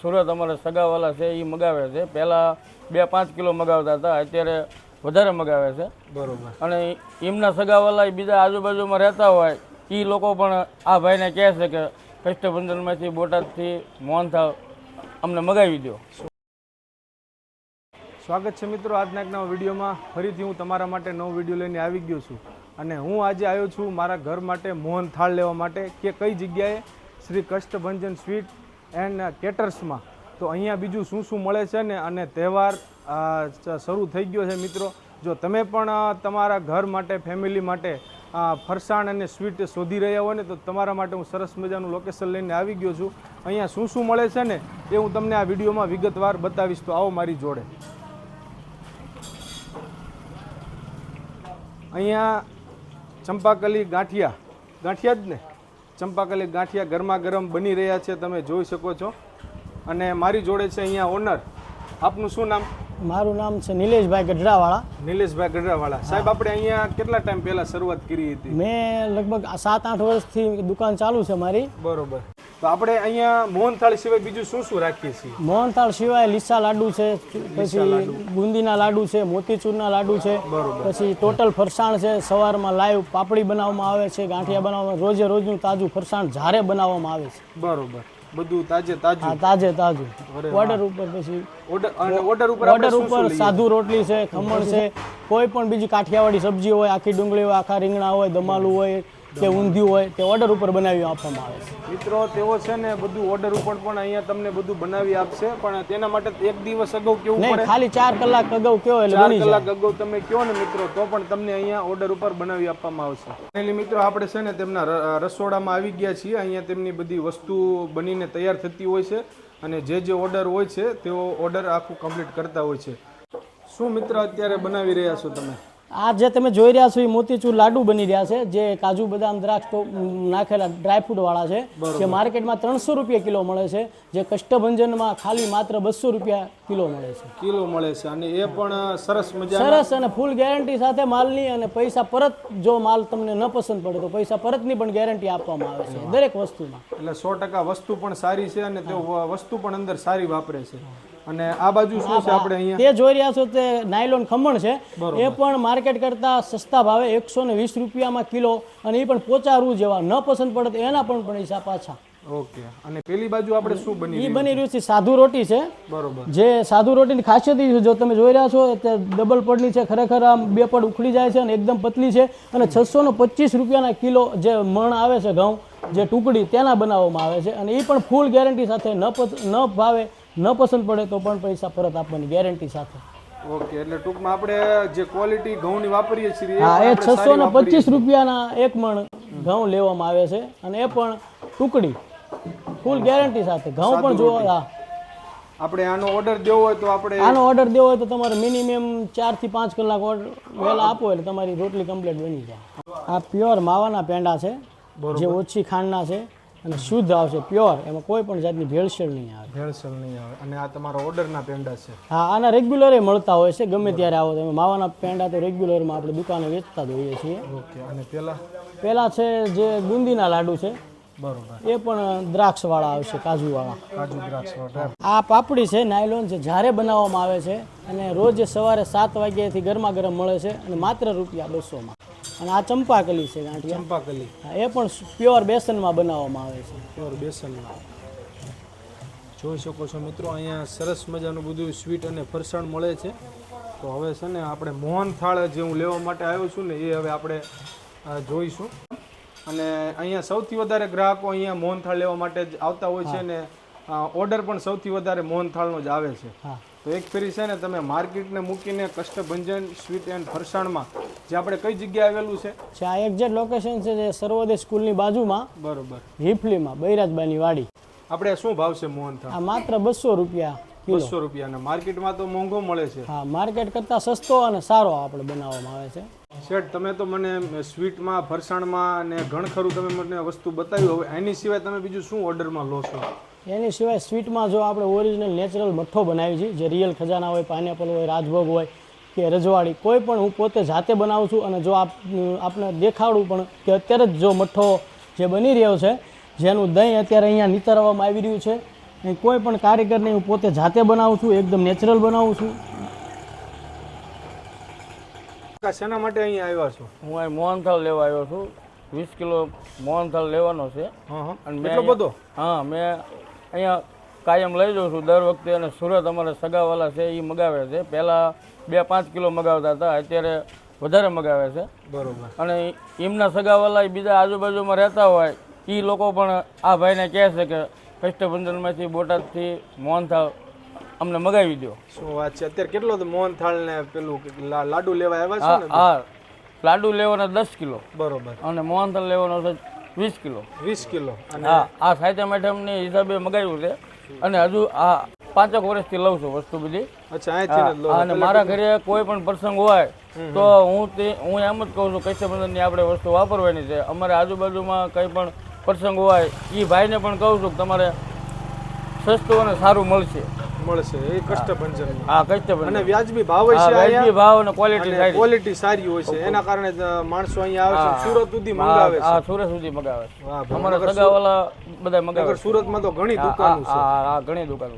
સુરત અમારા સગાવાલા છે એ મગાવે છે. પહેલાં 2-5 કિલો મગાવતા હતા, અત્યારે વધારે મગાવે છે. બરોબર. અને એમના સગાવાલા બીજા આજુબાજુમાં રહેતા હોય એ લોકો પણ આ ભાઈને કહે છે કે કષ્ટભંજનમાંથી બોટાદથી મોહનથાળ અમને મગાવી દો. સ્વાગત છે મિત્રો આજના એક નવા વિડીયોમાં. ફરીથી હું તમારા માટે નવો વિડીયો લઈને આવી ગયો છું અને હું આજે આવ્યો છું મારા ઘર માટે મોહનથાળ લેવા માટે કે કઈ જગ્યાએ શ્રી કષ્ટભંજન સ્વીટ એન્ડ કેટર્સમાં. તો અહીંયા બીજું શું શું મળે છે ને, અને તહેવાર શરૂ થઈ ગયો છે મિત્રો. જો તમે પણ તમારા ઘર માટે ફેમિલી માટે ફરસાણ અને સ્વીટ શોધી રહ્યા હોય ને, તો તમારા માટે હું સરસ મજાનું લોકેશન લઈને આવી ગયો છું. અહીંયા શું શું મળે છે ને એ હું તમને આ વિડીયોમાં વિગતવાર બતાવીશ. તો આવો મારી જોડે. અહીંયા ચંપાકલી ગાંઠિયા જ ને, ચંપાકલી ગાંઠિયા ગરમા ગરમ બની રહ્યા છે, તમે જોઈ શકો છો. અને મારી જોડે છે અહીંયા ઓનર. આપનું શું નામ? મારું નામ છે નિલેશભાઈ ગઢડાવાળા. નિલેશભાઈ ગઢડાવાળા. સાહેબ, આપણે અહીંયા કેટલા ટાઈમ પહેલા શરૂઆત કરી હતી? મેં લગભગ 7-8 વર્ષથી દુકાન ચાલુ છે મારી. બરોબર. તો આપણે અહીંયા મોહનથાળ સિવાય બીજું શું શું રાખીએ છીએ? મોહનથાળ સિવાય લીસા લાડુ છે, પછી બુંદીના લાડુ છે, મોતીચૂરના લાડુ છે, પછી ટોટલ ફરસાણ છે. સવારમાં લાઈવ પાપડી બનાવવામાં આવે છે, ગાંઠિયા બનાવવામાં, રોજે રોજનું તાજું ફરસાણ જ્યારે બનાવવામાં આવે છે. બરોબર. બધું તાજે તાજું. ઓર્ડર ઉપર. પછી ઓર્ડર ઉપર સાધુ રોટલી છે, ખમણ છે, કોઈ પણ બીજી કાઠિયાવાડી સબ્જી હોય, આખી ડુંગળી હોય, આખા રીંગણા હોય, દમાલું હોય કે ઊંધિયું હોય, તે ઓર્ડર ઉપર બનાવી આપવામાં આવે છે. મિત્રો તેઓ છે ને બધું ઓર્ડર ઉપર પણ અહીંયા તમને બધું બનાવી આપશે, પણ તેના માટે એક દિવસ અગાઉ કેવું પડે? ખાલી 4 કલાક અગાઉ કયો એટલે 4 કલાક અગાઉ તમે કહો ને મિત્રો, તો પણ તમને અહીંયા ઓર્ડર ઉપર બનાવી આપવામાં આવશે. એટલે મિત્રો આપણે છે ને તેમના રસોડામાં આવી ગયા છીએ. અહીંયા તેમની બધી વસ્તુ બનીને તૈયાર થતી હોય છે, અને જે ઓર્ડર હોય છે તેઓ ઓર્ડર આખું કમ્પ્લીટ કરતા હોય છે. શું મિત્ર અત્યારે બનાવી રહ્યા છો તમે? આ જે તમે જોઈ રહ્યા છો એ મોતીચૂર લાડુ બની રહ્યા છે, જે કાજુ બદામ દ્રાક્ષ નાખેલા ડ્રાયફ્રૂટ વાળા છે, જે માર્કેટમાં 300 રૂપિયા કિલો મળે છે, જે કષ્ટભંજનમાં ખાલી માત્ર 200 રૂપિયા કિલો મળે છે. અને એ પણ સરસ મજા, સરસ અને ફૂલ ગેરંટી સાથે માલની, અને પૈસા પરત, જો માલ તમને ન પસંદ પડે તો પૈસા પરતની પણ ગેરંટી આપવામાં આવે છે દરેક વસ્તુમાં. એટલે 100% વસ્તુ પણ સારી છે, અને તે વસ્તુ પણ અંદર સારી વાપરે છે. અને આ બાજુ શું છે આપણે અહીંયા તે જોઈ રહ્યા છો તે નાયલોન ખમણ છે. એ પણ માર્કેટ કરતા સસ્તા ભાવે 120 રૂપિયામાં કિલો, અને એ પણ પોચા રૂ જેવા. ન પસંદ પડે તો એના પણ પૈસા પાછા. ઓકે. અને પેલી બાજુ આપણે શું બની રહ્યું છે? સાધુ રોટી છે. બરોબર. જે સાધુ રોટીની ખાસિયત છે, જો તમે જોઈ રહ્યા છો તે ડબલ પડની છે. ખરેખર આમ 2 પડ ઉખડી જાય છે, અને એકદમ પતલી છે. અને 625 રૂપિયાના કિલો જે મણ આવે છે ઘઉં, જે ટુકડી તેના બનાવવામાં આવે છે. અને એ પણ ફૂલ ગેરંટી સાથે. ન ભાવે, ન પસંદ પડે તો પણ પૈસા પરત આપવાની ગેરંટી સાથે. ઓકે. એટલે ટૂંકમાં આપણે જે ક્વોલિટી ઘઉંની વાપરીએ છીએ એ 625 રૂપિયાના 1 મણ ઘઉં લેવામાં આવે છે, અને એ પણ ટુકડી ફૂલ ગેરંટી સાથે. ઘઉં પણ જો આપણે આનો ઓર્ડર દેવો હોય તો તમારે મિનિમમ 4 થી 5 કલાક વહેલા આપો એટલે તમારી રોટલી કમ્પ્લીટ બની જાય. આ પ્યોર માવાના પેંડા છે, જે ઓછી ખાંડના છે અને શુદ્ધ આવશે, પ્યોર. એમાં કોઈ પણ જાતની ભેળસેળ નહીં આવે. અને આ તમારા ઓર્ડરના પેંડા છે? હા, આના રેગ્યુલર મળતા હોય છે. ગમે ત્યારે આવો તમે. માવાના પેંડા તો રેગ્યુલરમાં આપણે દુકાને વેચતા જ હોઈએ છીએ. ઓકે. અને પેલા છે જે બુંદીના લાડુ છે. બરોબર. એ પણ દ્રાક્ષ વાળા આવશે, કાજુ દ્રાક્ષ વાળા. આ પાપડી છે નાયલોન, જે જ્યારે બનાવવામાં આવે છે, અને રોજ સવારે 7 વાગ્યાથી ગરમા ગરમ મળે છે, અને માત્ર ₹200માં. અને આ ચંપાકલી છે ગાંઠિયા. એ પણ પ્યોર બેસનમાં બનાવવામાં આવે છે. પ્યોર બેસનમાં. જોઈ શકો છો મિત્રો, અહીંયા સરસ મજાનું બધું સ્વીટ અને ફરસાણ મળે છે. તો હવે છે ને આપણે મોહનથાળ જે હું લેવા માટે આવ્યો છું ને, એ હવે આપણે જોઈશું. અને અહીંયા સૌથી વધારે ગ્રાહકો અહીંયા મોહનથાળ લેવા માટે જ આવતા હોય છે, ને ઓર્ડર પણ સૌથી વધારે મોહનથાળનો જ આવે છે. તો એક ફેરી છે ને તમે માર્કેટને મૂકીને કષ્ટભંજન સ્વીટ એન્ડ ફરસાણમાં, જે આપણે કઈ જગ્યાએ આવેલું છે? આ એક્ઝેક્ટ લોકેશન છે જે સર્વોદય સ્કૂલની બાજુમાં. બરોબર. હિફલીમાં બૈરાજબાની વાડી. આપણે શું ભાવ છે મોહનથાળ? આ માત્ર 200 રૂપિયા કિલો. 200 રૂપિયા. અને માર્કેટમાં તો મોંઘો મળે છે. હા, માર્કેટ કરતાં સસ્તો અને સારો આપણે બનાવવામાં આવે છે. શેઠ, તમે તો મને સ્વીટમાં, ફરસાણમાં અને ઘણખરું તમે મને વસ્તુ બતાવ્યું. હવે એની સિવાય તમે બીજું શું ઓર્ડરમાં લો છો? એની સિવાય સ્વીટમાં જો આપણે ઓરિજિનલ નેચરલ મઠ્ઠો બનાવી છે, જે રિયલ ખજાના હોય, પાઇનેપલ હોય, રાજભોગ હોય કે રજવાડી, કોઈ પણ હું પોતે જાતે બનાવું છું. અને જો આપને દેખાડું પણ કે અત્યારે જ જો મઠ્ઠો જે બની રહ્યો છે, જેનું દહીં અત્યારે અહીંયા નિતારવામાં આવી રહ્યું છે, અહીં કોઈ પણ કારીગરને હું પોતે જાતે બનાવું છું, એકદમ નેચરલ બનાવું છું. કાકા, શેના માટે અહીંયા આવ્યા છો? હું અહીં મોહનથાળ લેવા આવ્યો છું. 20 કિલો મોહનથાળ લેવાનો છે. હા હા, અને મેં એટલો બધો? હા, મેં અહીંયા કાયમ લઈ જાઉં છું દર વખતે. અને સુરત અમારા સગાવાલા છે એ મગાવે છે. પહેલાં 2-5 કિલો મગાવતા હતા, અત્યારે વધારે મગાવે છે. બરોબર. અને એમના સગાવાલા બીજા આજુબાજુમાં રહેતા હોય એ લોકો પણ આ ભાઈને કહે છે કે કષ્ટભંજનમાંથી બોટાદથી મોહનથાળ અમને મગાવી દો. શું વાત છે! અત્યારે કેટલો મોહનથાળ ને પેલું લાડુ લેવા આવ્યા છો હા ને? હા, લાડુ લેવાના 10 કિલો બરોબર. અને મોહનથાળ લેવાનો છે 20 કિલો. 20 કિલો. હા, આ સાહિત્ય મેડમની હિસાબે મગાવ્યું છે. અને હજુ આ 5 વર્ષથી લઉં છું વસ્તુ બધી. અચ્છા, અહીંથી જ લો. અને મારા ઘરે કોઈ પણ પ્રસંગ હોય તો હું એમ જ કહું છું કષ્ટભંજનની આપણે વસ્તુ વાપરવાની છે. અમારે આજુબાજુમાં કંઈ પણ પ્રસંગ હોય એ ભાઈને પણ કહું છું કે તમારે સસ્તું અને સારું મળશે. એ કષ્ટભંજન. હા, કષ્ટભંજન. અને વ્યાજબી ભાવ છે વ્યાજબી અહીંયા. ભાવ અને ક્વોલિટી અને સારી. ક્વોલિટી સારી હોય છે, એના કારણે જ માણસો અહીંયા આવે છે, સુરત સુધી મંગાવે છે. હા, સુરત સુધી મગાવે છે. વાહ ભાઈ. અમારા સગાવાલા બધા મગાવે નગર છે. સુરતમાં તો ઘણી દુકાનો છે. હા, ઘણી દુકાનો.